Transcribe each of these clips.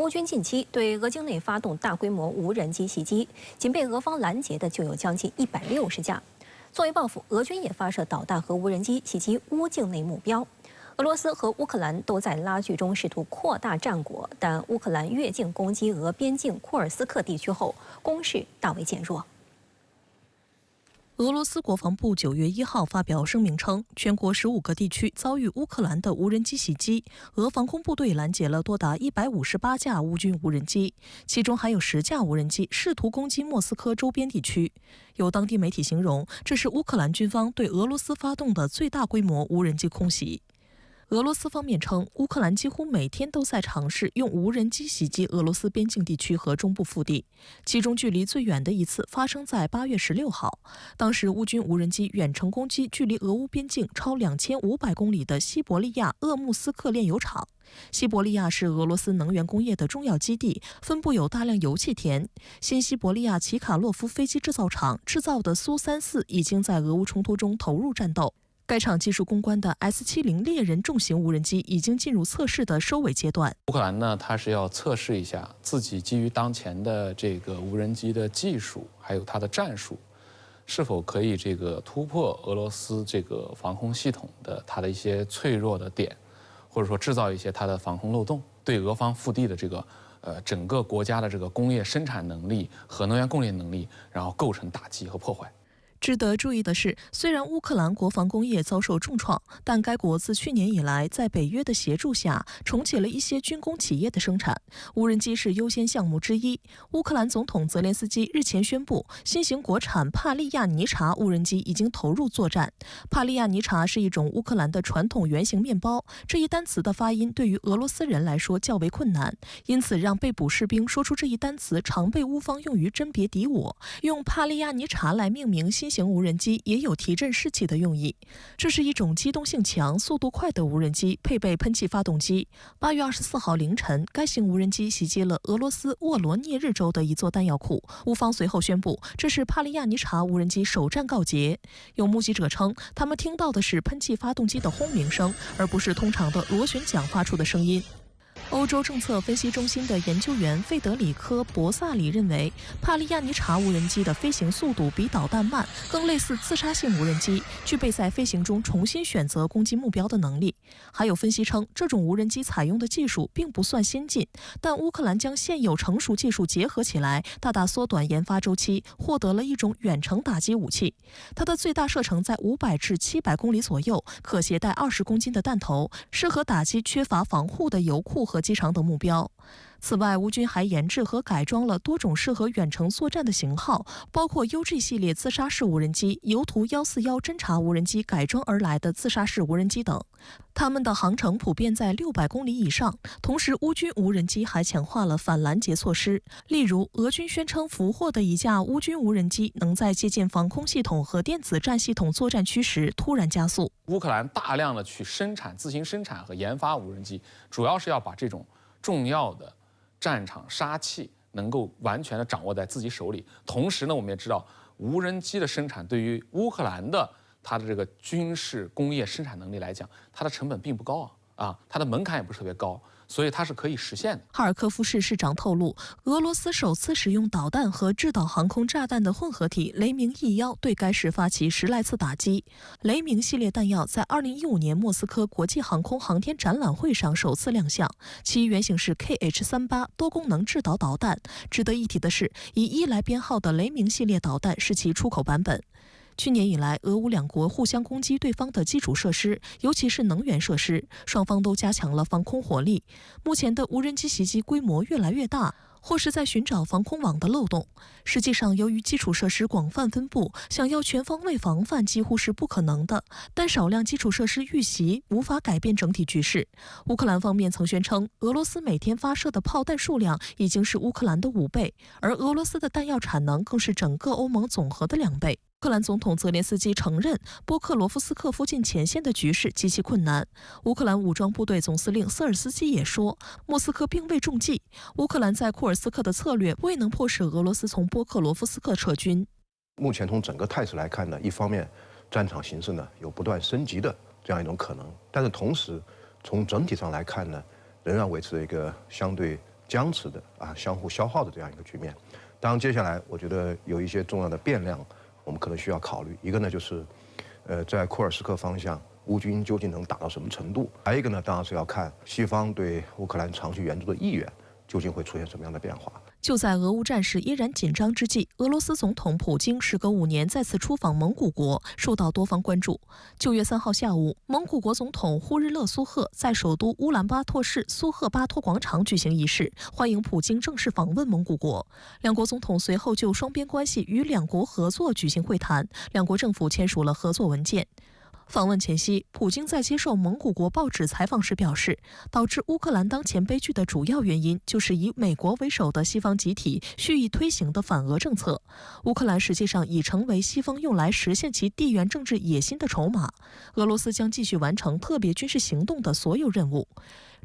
乌军近期对俄境内发动大规模无人机袭击，仅被俄方拦截的就有将近160架。作为报复，俄军也发射导弹和无人机袭击乌境内目标。俄罗斯和乌克兰都在拉锯中试图扩大战果，但乌克兰越境攻击俄边境库尔斯克地区后，攻势大为减弱。 俄罗斯国防部9月1号发表声明称，全国15个地区遭遇乌克兰的无人机袭击，俄防空部队拦截了多达158架乌军无人机，其中还有10架无人机试图攻击莫斯科周边地区。有当地媒体形容，这是乌克兰军方对俄罗斯发动的最大规模无人机空袭。 俄罗斯方面称，乌克兰几乎每天都在尝试用无人机袭击俄罗斯边境地区和中部腹地，其中距离最远的一次发生在8月16号，当时乌军无人机远程攻击距离俄乌边境超2500公里的西伯利亚鄂木斯克炼油厂。西伯利亚是俄罗斯能源工业的重要基地，分布有大量油气田。新西伯利亚齐卡洛夫飞机制造厂制造的苏34已经在俄乌冲突中投入战斗。 该厂技术攻关的 S70猎人重型无人机已经进入测试的收尾阶段。乌克兰呢，它是要测试一下自己基于当前的这个无人机的技术，还有它的战术，是否可以突破俄罗斯这个防空系统的它的一些脆弱的点，或者说制造一些它的防空漏洞，对俄方腹地的整个国家的这个工业生产能力和能源供应能力，然后构成打击和破坏。 值得注意的是，虽然乌克兰国防工业遭受重创，但该国自去年以来，在北约的协助下，重启了一些军工企业的生产。无人机是优先项目之一。乌克兰总统泽连斯基日前宣布，新型国产帕利亚尼察无人机已经投入作战。帕利亚尼察是一种乌克兰的传统圆形面包，这一单词的发音对于俄罗斯人来说较为困难，因此让被捕士兵说出这一单词常被乌方用于甄别敌我。用帕利亚尼察来命名新型无人机也有提振士气的用意。这是一种机动性强、速度快的无人机，配备喷气发动机。8月24号凌晨，该型无人机袭击了俄罗斯沃罗涅日州的一座弹药库。乌方随后宣布，这是帕利亚尼察无人机首战告捷。有目击者称，他们听到的是喷气发动机的轰鸣声，而不是通常的螺旋桨发出的声音。 欧洲政策分析中心的研究员费德里科·博萨里认为，帕利亚尼察无人机的飞行速度比导弹慢，更类似自杀性无人机，具备在飞行中重新选择攻击目标的能力。还有分析称，这种无人机采用的技术并不算先进，但乌克兰将现有成熟技术结合起来，大大缩短研发周期，获得了一种远程打击武器。它的最大射程在500至700公里左右，可携带20公斤的弹头，适合打击缺乏防护的油库和机场等目标。此外，乌军还研制和改装了多种适合远程作战的型号，包括 UG 系列自杀式无人机、尤图141侦察无人机改装而来的自杀式无人机等。它们的航程普遍在600公里以上。同时，乌军无人机还强化了反拦截措施，例如，俄军宣称俘获的一架乌军无人机能在接近防空系统和电子战系统作战区时突然加速。乌克兰大量的去自行生产和研发无人机，主要是要把这种重要的 战场杀器能够完全的掌握在自己手里。同时呢，我们也知道，无人机的生产对于乌克兰的它的这个军事工业生产能力来讲，它的成本并不高它的门槛也不是特别高，所以它是可以实现的。哈尔科夫市市长透露，俄罗斯首次使用导弹和制导航空炸弹的混合体雷明1-1对该市发起10来次打击。雷明系列弹药在2015年莫斯科国际航空航天展览会上首次亮相，其原型是 KH-38多功能制导导弹。值得一提的是，以1来编号的雷明系列导弹是其出口版本。 去年以来，俄乌两国互相攻击对方的基础设施，尤其是能源设施，双方都加强了防空火力。目前的无人机袭击规模越来越大，或是在寻找防空网的漏洞。实际上，由于基础设施广泛分布，想要全方位防范几乎是不可能的。但少量基础设施遇袭无法改变整体局势。乌克兰方面曾宣称，俄罗斯每天发射的炮弹数量已经是乌克兰的5倍，而俄罗斯的弹药产能更是整个欧盟总和的2倍。 乌克兰总统泽连斯基承认，波克罗夫斯克附近前线的局势极其困难。乌克兰武装部队总司令瑟尔斯基也说，莫斯科并未中计，乌克兰在库尔斯克的策略未能迫使俄罗斯从波克罗夫斯克撤军。目前从整个态势来看呢，一方面战场形势呢有不断升级的这样一种可能，但是同时从整体上来看呢，仍然维持了一个相对僵持的相互消耗的这样一个局面。当然，接下来我觉得有一些重要的变量，我们可能需要考虑。一个呢就是，在库尔斯克方向，乌军究竟能打到什么程度？还有一个呢，当然是要看西方对乌克兰长期援助的意愿究竟会出现什么样的变化。就在俄乌战事依然紧张之际，俄罗斯总统普京时隔5年再次出访蒙古国，受到多方关注。9月3号下午，蒙古国总统呼日勒苏赫在首都乌兰巴托市苏赫巴托广场举行仪式，欢迎普京正式访问蒙古国。两国总统随后就双边关系与两国合作举行会谈，两国政府签署了合作文件。访问前夕，普京在接受蒙古国报纸采访时表示，导致乌克兰当前悲剧的主要原因就是以美国为首的西方集体蓄意推行的反俄政策。乌克兰实际上已成为西方用来实现其地缘政治野心的筹码。俄罗斯将继续完成特别军事行动的所有任务。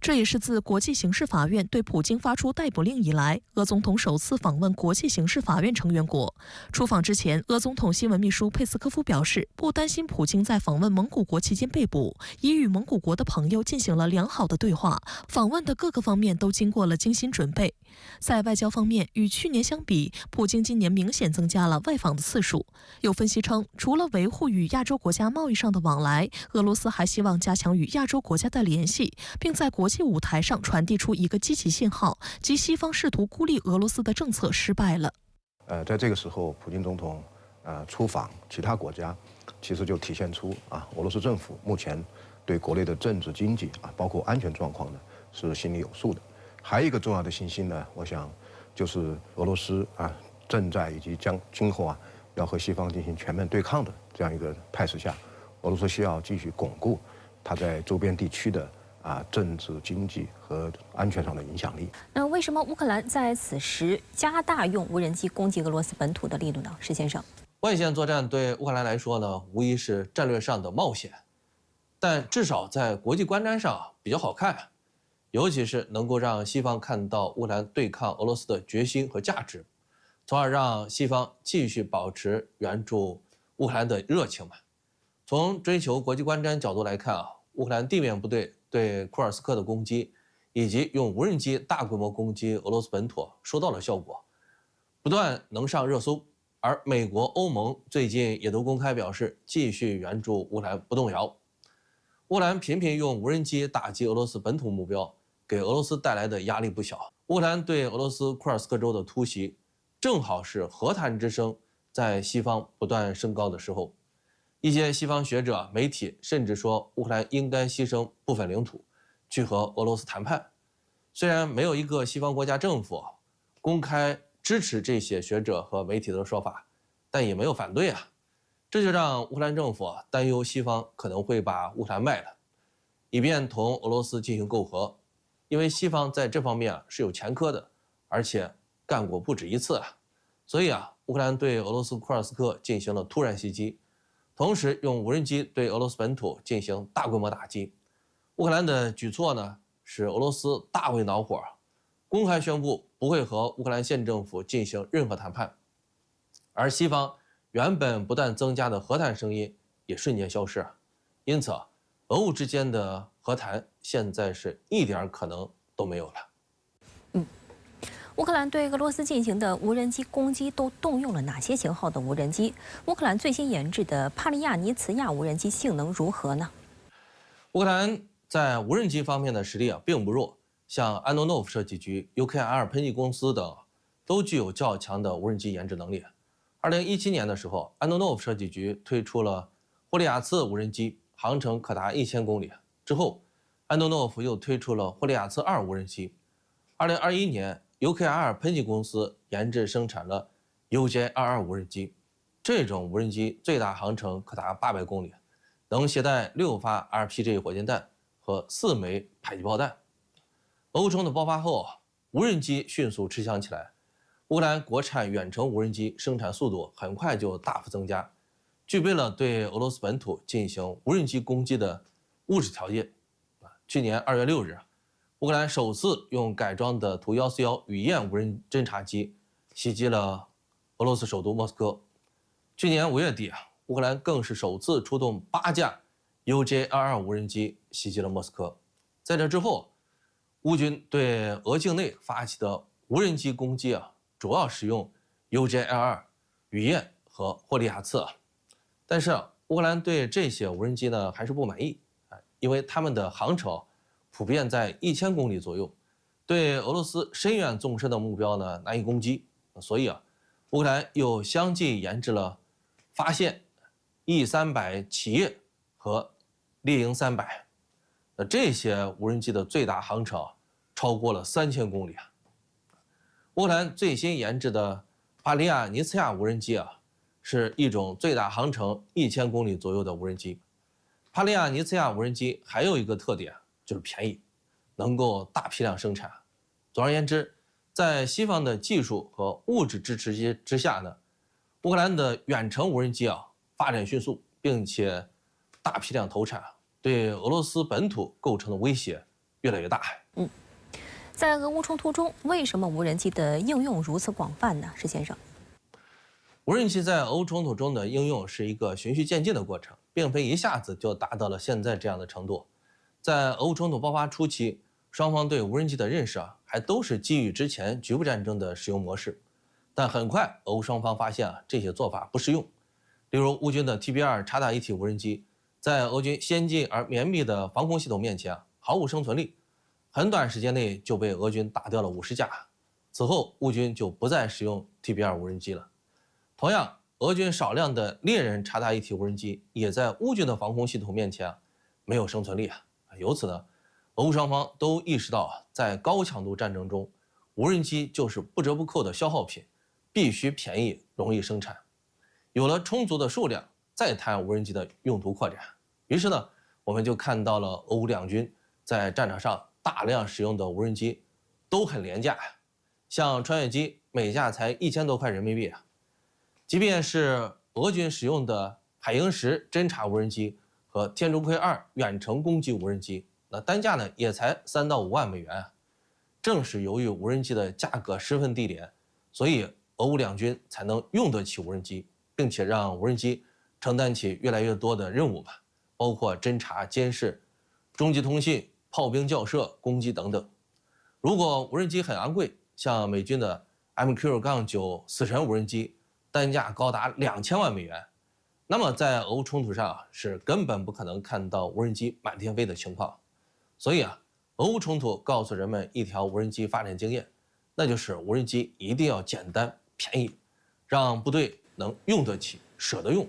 这也是自国际刑事法院对普京发出逮捕令以来，俄总统首次访问国际刑事法院成员国。出访之前，俄总统新闻秘书佩斯科夫表示，不担心普京在访问蒙古国期间被捕，已与蒙古国的朋友进行了良好的对话，访问的各个方面都经过了精心准备。在外交方面，与去年相比，普京今年明显增加了外访的次数。有分析称，除了维护与亚洲国家贸易上的往来，俄罗斯还希望加强与亚洲国家的联系，并在国际舞台上传递出一个积极信号，即西方试图孤立俄罗斯的政策失败了。在这个时候，普京总统出访其他国家，其实就体现出俄罗斯政府目前对国内的政治、经济包括安全状况呢是心里有数的。还有一个重要的信息呢，我想就是俄罗斯正在以及今后要和西方进行全面对抗的这样一个态势下，俄罗斯需要继续巩固它在周边地区的政治、经济和安全上的影响力。那为什么乌克兰在此时加大用无人机攻击俄罗斯本土的力度呢？石先生，外线作战对乌克兰来说呢，无疑是战略上的冒险，但至少在国际观瞻上比较好看，尤其是能够让西方看到乌克兰对抗俄罗斯的决心和价值，从而让西方继续保持援助乌克兰的热情嘛。从追求国际观瞻角度来看乌克兰地面部队对库尔斯克的攻击，以及用无人机大规模攻击俄罗斯本土收到了效果，不断能上热搜。而美国、欧盟最近也都公开表示，继续援助乌克兰不动摇。乌克兰频频用无人机打击俄罗斯本土目标，给俄罗斯带来的压力不小。乌克兰对俄罗斯库尔斯克州的突袭，正好是和谈之声在西方不断升高的时候。一些西方学者、媒体甚至说，乌克兰应该牺牲部分领土，去和俄罗斯谈判。虽然没有一个西方国家政府公开支持这些学者和媒体的说法，但也没有反对这就让乌克兰政府担忧西方可能会把乌克兰卖了，以便同俄罗斯进行媾和。因为西方在这方面是有前科的，而且干过不止一次所以乌克兰对俄罗斯库尔斯克进行了突然袭击，同时用无人机对俄罗斯本土进行大规模打击。乌克兰的举措呢，使俄罗斯大为恼火，公开宣布不会和乌克兰县政府进行任何谈判。而西方原本不断增加的和谈声音也瞬间消失因此俄乌之间的和谈现在是一点可能都没有了。乌克兰对俄罗斯进行的无人机攻击都动用了哪些型号的无人机？乌克兰最新研制的帕利亚尼茨亚无人机性能如何呢？乌克兰在无人机方面的实力并不弱，像安东诺夫设计局、UKR 喷气公司等都具有较强的无人机研制能力。2017年的时候，安东诺夫设计局推出了霍利亚茨无人机，航程可达1000公里。之后，安东诺夫又推出了霍利亚茨2无人机。2021年，UKR 喷气公司研制生产了 UJ22 无人机，这种无人机最大航程可达800公里，能携带6发 RPG 火箭弹和4枚迫击炮弹。俄乌冲突爆发后，无人机迅速吃香起来，乌克兰国产远程无人机生产速度很快就大幅增加，具备了对俄罗斯本土进行无人机攻击的物质条件。去年2月6日，乌克兰首次用改装的图141雨燕无人侦察机袭击了俄罗斯首都莫斯科。去年5月底，乌克兰更是首次出动8架 UJ22 无人机袭击了莫斯科。在这之后，乌军对俄境内发起的无人机攻击主要使用 UJ-L2、雨燕和霍利亚次但是乌克兰对这些无人机呢还是不满意因为它们的航程普遍在1000公里左右，对俄罗斯深远纵深的目标呢难以攻击，所以乌克兰又相继研制了发现 E300 企业和猎鹰300，那这些无人机的最大航程超过了3000公里乌克兰最新研制的帕利亚尼茨亚无人机是一种最大航程1000公里左右的无人机。帕利亚尼茨亚无人机还有一个特点就是便宜，能够大批量生产。总而言之，在西方的技术和物质支持之下呢，乌克兰的远程无人机发展迅速，并且大批量投产，对俄罗斯本土构成的威胁越来越大。在俄乌冲突中，为什么无人机的应用如此广泛呢？石先生，无人机在俄乌冲突中的应用是一个循序渐进的过程，并非一下子就达到了现在这样的程度。在俄乌冲突爆发初期，双方对无人机的认识还都是基于之前局部战争的使用模式，但很快俄乌双方发现这些做法不适用。例如乌军的 TB2 察打一体无人机，在俄军先进而绵密的防空系统面前毫无生存力，很短时间内就被俄军打掉了50架。此后乌军就不再使用 TB2 无人机了。同样，俄军少量的猎人察打一体无人机也在乌军的防空系统面前没有生存力由此呢，俄乌双方都意识到在高强度战争中，无人机就是不折不扣的消耗品，必须便宜容易生产。有了充足的数量，再谈无人机的用途扩展。于是呢，我们就看到了俄乌两军在战场上大量使用的无人机都很廉价像穿越机每架才1000多块人民币即便是俄军使用的海鹰10侦察无人机和天竺葵2远程攻击无人机，那单价呢也才3到5万美元正是由于无人机的价格十分低廉，所以俄乌两军才能用得起无人机，并且让无人机承担起越来越多的任务包括侦察、监视、中继通信、炮兵校射、攻击等等。如果无人机很昂贵，像美军的 MQ-9死神无人机，单价高达2000万美元，那么在俄乌冲突上是根本不可能看到无人机满天飞的情况。所以俄乌冲突告诉人们一条无人机发展经验，那就是无人机一定要简单便宜，让部队能用得起、舍得用。